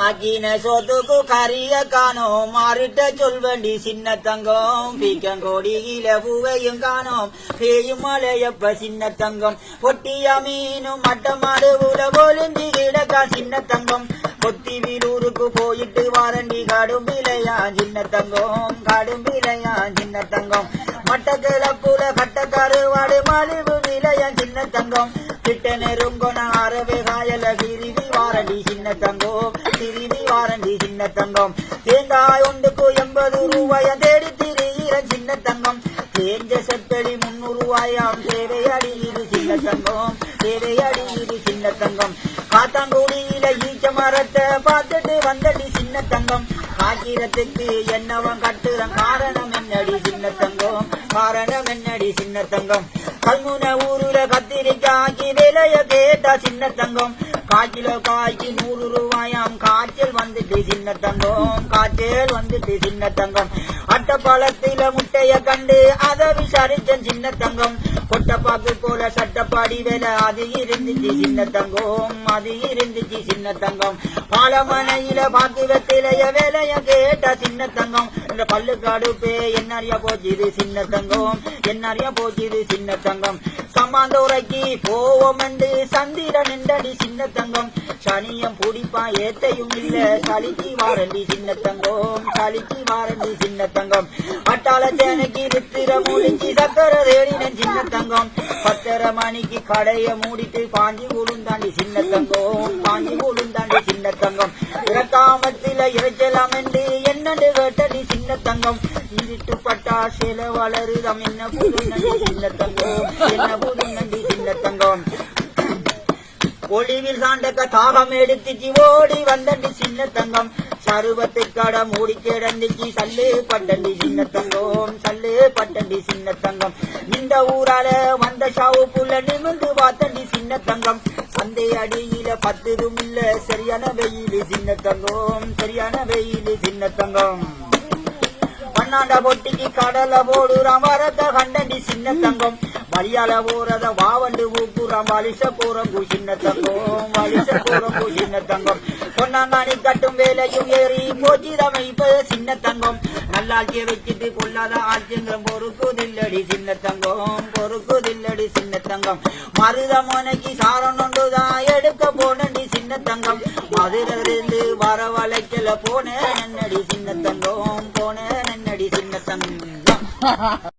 ஆக்கின சோத்துக்கு கரிய காணோம் மாறிட்ட சொல்வண்டி சின்ன தங்கம் பீக்கங்கோடியில பூவையும் காணோம் பேயும் மலையப்ப சின்ன தங்கம் பொட்டியா மீனும் மட்டமாடு உல போலிந்தி கிடக்கா சின்ன தங்கம் கொத்தி வீரூருக்கு போயிட்டு வாரண்டி காடும் விலையா சின்ன தங்கம் காடும் விலையா சின்ன தங்கம் மட்டக்கிழப்புல கட்டக்கருவாடு மலிவு விலையா சின்ன தங்கம் கிட்ட நெருங்கொன அரவே காயல சிறிவி வாரண்டி சின்ன தங்கம் சிறிவி வாரண்டி சின்ன தங்கம் தேங்காய் ஒன்றுக்கு 80 ரூபாயா தேடி திரிகிற சின்ன தங்கம் தேஞ்ச செப்படி 300 ரூபாயாம் சேவை அடியுது சின்ன தங்கம் சேவை அடியுது சின்ன தங்கம் காத்தாங்குடியில ஈச்ச மரத்தை பார்த்துட்டு வந்தடி சின்ன தங்கம் காக்கிரத்துக்கு என்னவன் கட்டுறன் காரணம் என்னடி சின்ன தங்கம் காரணம் என்னடி சின்ன தங்கம் கல்முன ஊருல கத்திரிக்காய்க்கு விலைய கேட்டா சின்ன தங்கம் காய்கிலோ காய்க்கு 100 ரூபாயாம் காய்ச்சல் வந்துட்டு சின்ன தங்கம் காய்ச்சல் வந்துட்டு சின்ன தங்கம் அட்டப்பாலத்தில முட்டைய கண்டு அதை விசாரிச்சன் சின்ன தங்கம் கொட்டப்பாக்கு போல சட்டப்பாடி வேலை அது இருந்துச்சு சின்ன தங்கம் அது இருந்துச்சு சின்ன தங்கம் பாலமனையில பாக்கு வெத்திலைய வேலைய கேட்டா சின்ன தங்கம் இந்த பல்லு காடுப்பே என்னறியா போச்சுது சின்ன தங்கம் என்னறியா போச்சுது சின்ன தங்கம் சம்மாந்தோரைக்கு போவோம் என்று சந்திர நின்றடி சின்ன தங்கம் சனியம் பிடிப்பா ஏத்தையும் இல்ல சளிக்கு வாரண்டி சின்ன தங்கம் சளிக்கு வாரண்டி சின்ன தங்கம் அட்டாள சேனைக்கு வித்திர முடிஞ்சு சக்கர தேடினன் சின்ன தங்கம் 10:30 மணிக்கு கடைய மூடிட்டு பாஞ்சி உளுந்தாண்டி சின்ன தங்கம் பாஞ்சி உளுந்தாண்டி சின்ன தங்கம் இறக்காமத்தில இறைச்சலாம் என்று என்னண்டு கேட்டடி சின்ன தங்கம் இருட்டு பட்டா சில வளருதம் என்ன புது நண்டி சின்ன தங்கம் என்ன புது நண்டி சின்ன தங்கம் ஒளிவில் சாண்டக்க தாகம் எடுத்துச்சு ஓடி வந்தண்டி சின்ன தங்கம் சருவத்தை கட மூடி கிடந்துச்சு சல்லு பட்டண்டி சின்ன தங்கம் சல்லு பட்டண்டி சின்ன தங்கம் இந்த ஊரால வந்த ஷாவு புள்ள நிமிந்து பார்த்தண்டி சின்ன தங்கம் சந்தை அடியில 10 ரூம் இல்ல சரியான வெயில் சின்ன தங்கம் சரியான வெயில் சின்ன தங்கம் பன்னாண்ட பொட்டிக்கு கடல போடுறான் வரத கண்டண்டி சின்ன தங்கம் வழியால போறத வாவண்டு ஊப்புறான் வலிச போறம்பு சின்ன தங்கம் வலிச போறம்பு சின்ன தங்கம் பொன்னாங்காணி கட்டும் வேலையும் ஏறி போச்சிதமை இப்ப சின்ன தங்கம் நல்லாட்சிய வச்சுட்டு கொள்ளாத ஆட்சிங்கம் பொறுக்குதில்லடி சின்ன தங்கம் பொறுக்குதில்லடி சின்ன தங்கம் மருதமனைக்கு சாரம் ஒன்றுதான் எடுக்க போனடி சின்ன தங்கம் மதுரிலிருந்து வரவழைக்கல போன நன்னடி சின்ன தங்கம் போன நன்னடி சின்ன தங்கம்